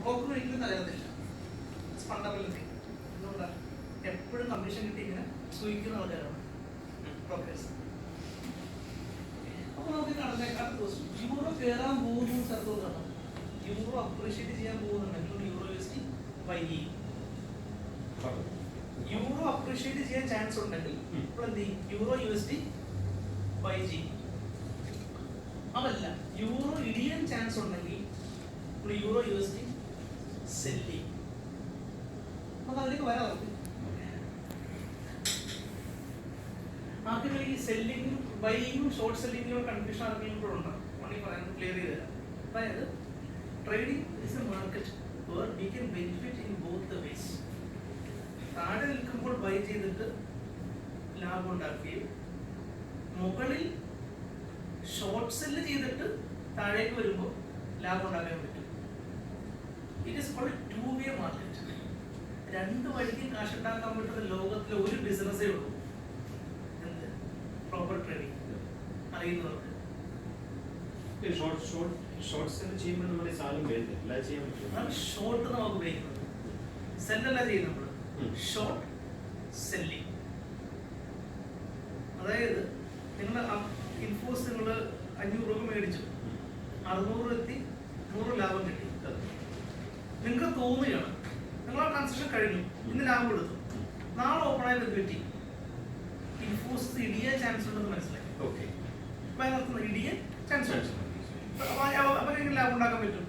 Broker ഒരിക്കലും തകരുന്നില്ല. Fundamental thing. എന്തുകൊണ്ടാണ്? എപ്പോഴും കമ്മീഷൻ കിട്ടി ഇങ്ങനെ സൂചിക്കുന്ന ആൾക്കാരാണ് ബ്രോക്കേഴ്സ്. അപ്പോൾ നമുക്ക് അടുത്ത ദിവസം യൂറോ കയറാൻ പോകുന്ന സ്ഥലത്തോട് കാണാം. യൂറോ അപ്രീഷിയേറ്റ് ചെയ്യാൻ പോകുന്നുണ്ടെങ്കിൽ യൂറോ യൂഎസ്ഡി ബൈ ചെയ്യും. യൂറോ അപ്രീഷിയേറ്റ് ചെയ്യാൻ ചാൻസ് ഉണ്ടെങ്കിൽ ഇപ്പോൾ എന്ത് ചെയ്യും? യൂറോ യുഎസ്ഡി ബൈ ചെയ്യും. അതല്ല യൂറോ ഇടിയാൻ ചാൻസ് ഉണ്ടെങ്കിൽ ഇപ്പോൾ യൂറോ യുഎസ്ഡി സെല് ചെയ്യും. അപ്പൊ അതിലേക്ക് വരാം. ആർക്കെങ്കിലും ഈ സെല്ലിങ്ങും ബൈയിങ്ങും ഷോർട്ട് സെല്ലിങ്ങിലും കൺഫ്യൂഷൻ ആർക്കെങ്കിലും കൂടെ ഉണ്ടോ? വേണമെങ്കിൽ പറയാൻ ക്ലിയർ ചെയ്ത് തരാം. അതായത് trading is a market where we can benefit in both the ways. താഴെ നിൽക്കുമ്പോൾ ബൈ ചെയ്തിട്ട് ലാഭം ഉണ്ടാക്കുകയും മുകളിൽ ഷോർട്ട് സെല്ല് ചെയ്തിട്ട് താഴേക്ക് വരുമ്പോൾ ലാഭം ഉണ്ടാക്കാൻ പറ്റും. It is called two way market. രണ്ട് വഴിക്കും കാശ് ഉണ്ടാക്കാൻ പറ്റുന്ന ലോകത്തിലെ ഒരു ബിസിനസ്സേ ഉള്ളൂ. എന്ത്? പ്രോപ്പർ ട്രേഡിംഗ് അറിയുന്നവർക്ക്. ഷോർട്ട് സെല്ല് ചെയ്യുമ്പോൾ നമ്മുടെ സാധനം എല്ലാം ചെയ്യാൻ പറ്റും. ഷോർട്ട് നമുക്ക് ഉപയോഗിക്കുന്നത് സെല്ലല്ല ചെയ്യുന്നത് നമ്മൾ. Short selling. അതായത് നിങ്ങൾ ഇൻഫോസ് നിങ്ങൾ 500 രൂപ മേടിച്ചു, 600 എത്തി, 100 ലാഭം കിട്ടി. നിങ്ങൾക്ക് തോന്നുകയാണ് നിങ്ങൾ ആ ട്രാൻസാക്ഷൻ കഴിഞ്ഞു, ഇന്ന് ലാഭം എടുത്തു, നാളെ ഓപ്പൺ ആയത് പറ്റി ഇൻഫോസ് ഇടിയാൻ ചാൻസ് ഉണ്ടെന്ന് മനസ്സിലായി. അപ്പൊ അതിനകത്ത് ഇടിയാൻ ചാൻസ് ഉണ്ട്. അപ്പൊ എങ്ങനെ ലാഭം ഉണ്ടാക്കാൻ പറ്റും?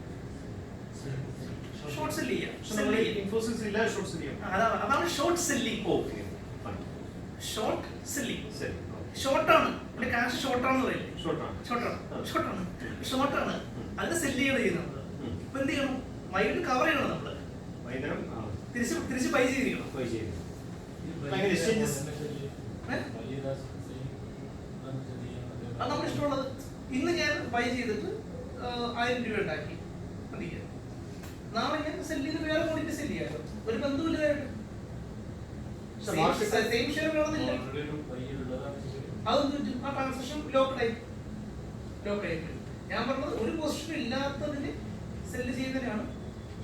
ഷോർട്ട് സെല്ല് ചെയ്യാം. അതാണ് ഷോർട്ട് സെല്ലിംഗ്. ഷോർട്ട് സെല്ലിംഗ് ഷോർട്ടാണ്. കാശ് ഷോർട്ടാണെന്ന് പറയില്ലേ? ഷോർട്ടാണ്. അതിന് സെല്ല് ചെയ്യുന്നത്. അപ്പൊ എന്ത് ചെയ്യണം? വൈകിട്ട് കവർ ചെയ്യണം. നമ്മള് തിരിച്ച് ബൈ ചെയ്തിരിക്കണം. അത് നമ്മൾ ഇഷ്ടമുള്ളത്. ഇന്ന് ഞാൻ ബൈ ചെയ്തിട്ട് 1000 രൂപ ഉണ്ടാക്കി. നാളെ ഞാൻ സെല്ല് ചെയ്ത് വേറെ ക്വാണ്ടിറ്റി സെല്ല് ചെയ്യാമല്ലോ. ഒരു ബന്ധുവില്ല. സെയിം ഷെയർ വേണമെന്നില്ല. അതൊന്നും ആ ട്രാൻസാക്ഷൻ ലോക്കഡായി. ഞാൻ പറഞ്ഞത് ഒരു പൊസിഷൻ ഇല്ലാത്തതിന് സെല്ല് ചെയ്യുന്നതിനാണ്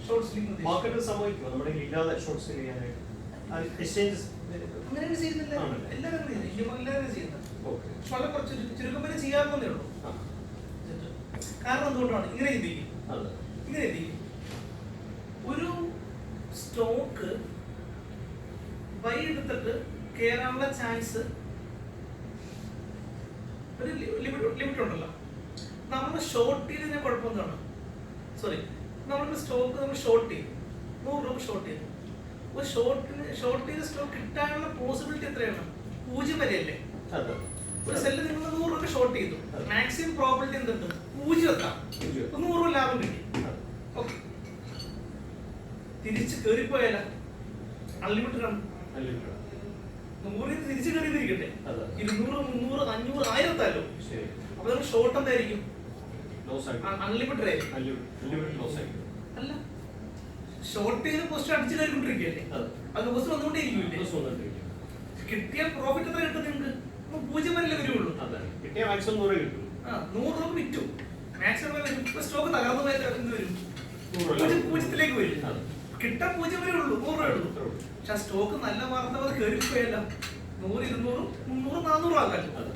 ഷോർട്ട് സെല്ലിംഗ്. മാർക്കറ്റ് സംഭവിക്കും നമ്മുടെ ഇല്ലാതെ ഷോർട്ട് സെല്ല് ചെയ്യാനായിട്ട്. എക്സ്ചേഞ്ചസ് അങ്ങനെയാണ് ചെയ്യുന്നില്ല. എല്ലാവരും ചെയ്യുന്നത്. വളരെ കുറച്ച് ചുരുക്കം പേര് ചെയ്യാവുന്നതേ ഉള്ളൂ. കാരണം എന്തുകൊണ്ടാണ് ഇങ്ങനെ ചിന്തിക്കും? ഒരു സ്റ്റോക്ക് ബൈ എടുത്തിട്ട് കയറാനുള്ള ചാൻസ് ഒരു ലിമിറ്റ് ഉണ്ടല്ലോ. നമ്മൾ ഷോർട്ട് ചെയ്തതിന്റെ കുഴപ്പം എന്താണ്? നമ്മളൊരു സ്റ്റോക്ക് നമ്മൾ ഷോർട്ട് ചെയ്തു, 100 രൂപ ഷോർട്ട് ചെയ്തു. ഒരു ഷോർട്ട് ചെയ്ത സ്റ്റോക്ക് കിട്ടാനുള്ള പോസിബിലിറ്റി എത്രയാണ്? 0 വരെയല്ലേ? ഒരു സെല്ല് നിങ്ങൾ 100 രൂപ ഷോർട്ട് ചെയ്തു, മാക്സിമം പ്രോബിലിറ്റി എന്തുണ്ട്? 0 എത്താം. 100 രൂപ ലാഭം കിട്ടി. ഓക്കെ, തിരിച്ച് കയറിപ്പോയാല അൺലിമിറ്റഡ് ആണ്. 100 തിരിച്ച് കയറിയിരിക്കട്ടെ, 200, 300, 500, 1000 എത്താലോ. അപ്പൊ നമ്മൾ ഷോർട്ട് എന്തായിരിക്കും? അൺലിമിറ്റഡ് ആയിരിക്കും. അല്ല, ഷോർട്ട് ചെയ്ത് പോസ്റ്റ് അടിച്ചു കയറിക്കൊണ്ടിരിക്കുകയല്ലേ? അത് പോസ്റ്റ് വന്നുകൊണ്ടേയിരിക്കില്ലേ? കിട്ടിയ പ്രോഫിറ്റ് എത്ര കിട്ടും നിങ്ങൾക്ക്? 0 വരെ വരുള്ളൂ. 100 രൂപ വിറ്റു, മാക്സിമം വരും. സ്റ്റോക്ക് തകർന്നു വരും, 0 വരും. കിട്ടാൻ 0 വരെ ഉള്ളൂ, 100 രൂപ ഉള്ളൂ. പക്ഷെ ആ സ്റ്റോക്ക് നല്ല വാർത്ത കയറിപ്പോയല്ല 100, 200, 300, 400 ആകാലോ.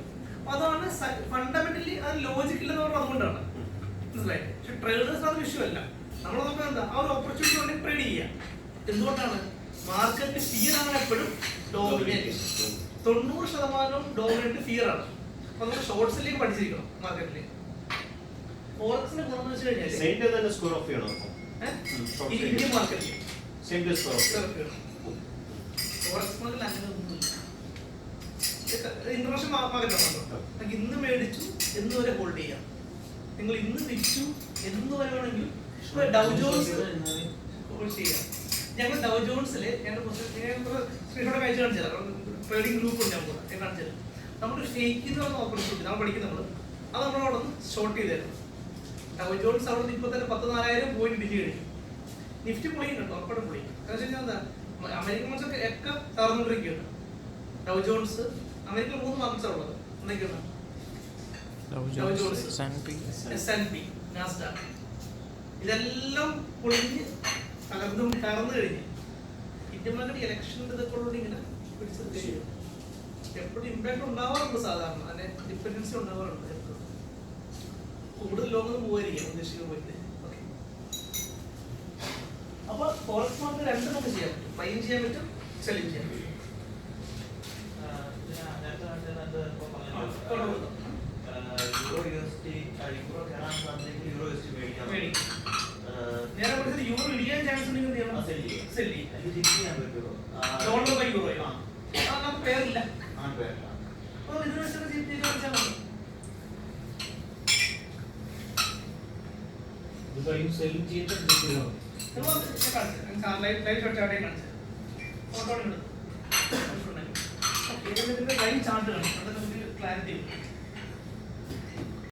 അതാണ് ഫണ്ടമെന്റലി അത് ലോജിക്കില്ലെന്ന് പറഞ്ഞത്. അതുകൊണ്ടാണ് മനസ്സിലായി. പക്ഷെ ട്രേഡേഴ്സ് അത് വിഷയമല്ല. നമ്മൾ നോക്കാൻ എന്താ ആ ഒരു ഓപ്പർച്യൂണിറ്റി വേണമെങ്കിൽ ട്രേഡ് ചെയ്യാം. എന്തുകൊണ്ടാണ്? മാർക്കറ്റ് ഫിയർ ആണ് എപ്പോഴും ഡോമിനേറ്റ്. 90% ഡോമിനേറ്റ് ഫിയർ ആണ്. അപ്പൊ നമ്മൾ ഷോർട്ട് സെല്ലിംഗ് പഠിച്ചിരിക്കണം മാർക്കറ്റിൽ. ഫോറക്സിനെ ഗുണമെന്ന് വെച്ച് കഴിഞ്ഞാൽ ഇന്ത്യൻ മാർക്കറ്റിൽ ഫോറക്സ് മാർക്കറ്റിൽ അങ്ങനെ ഒന്നുമില്ല. ഇന്റർനാഷണൽ മാർക്കറ്റ് ആണല്ലോ. നമുക്ക് ഇന്ന് മേടിച്ചു എന്ന് വരെ ഹോൾഡ് ചെയ്യാം. നിങ്ങൾ ഇന്ന് വിറ്റു എന്ന് വരെ വേണമെങ്കിൽ ഡൗ ജോൺസ് ഹോൾഡ് ചെയ്യാം. ഞങ്ങൾ ഡൗ ജോൺസില് സ്ക്രീനോടെ കാഴ്ച കാണിച്ചു തരാം. ട്രേഡിംഗ് ഗ്രൂപ്പ് ഉണ്ട് ഞങ്ങൾക്ക്. ഞാൻ കാണിച്ചു തരാം. നമ്മൾ ഷെയ്ക്ക് എന്ന് പറഞ്ഞ ഓപ്പർച്യൂണിറ്റി നമ്മൾ പഠിക്കുന്നത് അത് നമ്മളവിടെ നിന്ന് ഷോർട്ട് ചെയ്തായിരുന്നു. ഡൗ ജോൺസ് അവിടെ നിന്ന് ഇപ്പൊ തന്നെ 10,000-4,000 പോയിന്റ് ഇടിച്ച് കഴിഞ്ഞു. നിഫ്റ്റി പൊളിയും കേട്ടോ, ഉറപ്പാടും പൊളിയും. കാരണം വെച്ച് കഴിഞ്ഞാൽ എന്താ, അമേരിക്കൻ മാർക്കറ്റ് ഒക്കെ തകർന്നുകൊണ്ടിരിക്കുകയാണ്. ഡൗ ജോൺസ് അമേരിക്കയിൽ 3 മാർക്കറ്റ്സാണ് ഉള്ളത്. എന്തൊക്കെയാണ്? ഡൗ ജോൺസ്, S&P, നാസ്ഡാക്ക്. ഇതെല്ലാം പൊളിഞ്ഞ് തകർന്നു കഴിഞ്ഞു. ഇന്ത്യൻ മാർക്കറ്റ് ഇലക്ഷൻ്റെ ഇതൊക്കെ ഉള്ളതുകൊണ്ട് ഇങ്ങനെ പിടിച്ചത് കഴിയും. എപ്പോഴും ഇമ്പാക്ട് ഉണ്ടാവാറുണ്ട്, സാധാരണ അതിന് ഡിപ്പെൻഡൻസി ഉണ്ടാവാറുണ്ട്. എപ്പോഴും കൂടുതൽ ലോങ്ങൊന്നും പോകാതിരിക്കാം ഉദ്ദേശിക്കുന്ന പോയിട്ട്. ഓക്കെ, അപ്പൊ ഫോറക്സ് മാർക്കറ്റ് രണ്ടും നമുക്ക് ചെയ്യാൻ പറ്റും, ബൈയും ചെയ്യാൻ പറ്റും, സെല്ലിങ് ചെയ്യാൻ പറ്റും. നേരെ പഠിച്ചത് യൂറോ ഇടിയാൻ ചാൻസ് ഉണ്ടെങ്കിൽ എന്ത് ചെയ്യണം? സെല്ല് ചെയ്യും. ഡോളർ ബൈ യൂറോ നമുക്ക് പേരില്ല. അപ്പോൾ ഇതിന് വെച്ചാൽ ചെയ്ത് വെച്ചാൽ മതി. സെല്ലിംഗ് ചെയ്യുന്നത് ഫോട്ടോ ലൈവ് ചാർട്ട് കാണും, അതൊക്കെ നമുക്ക് ക്ലാരിറ്റി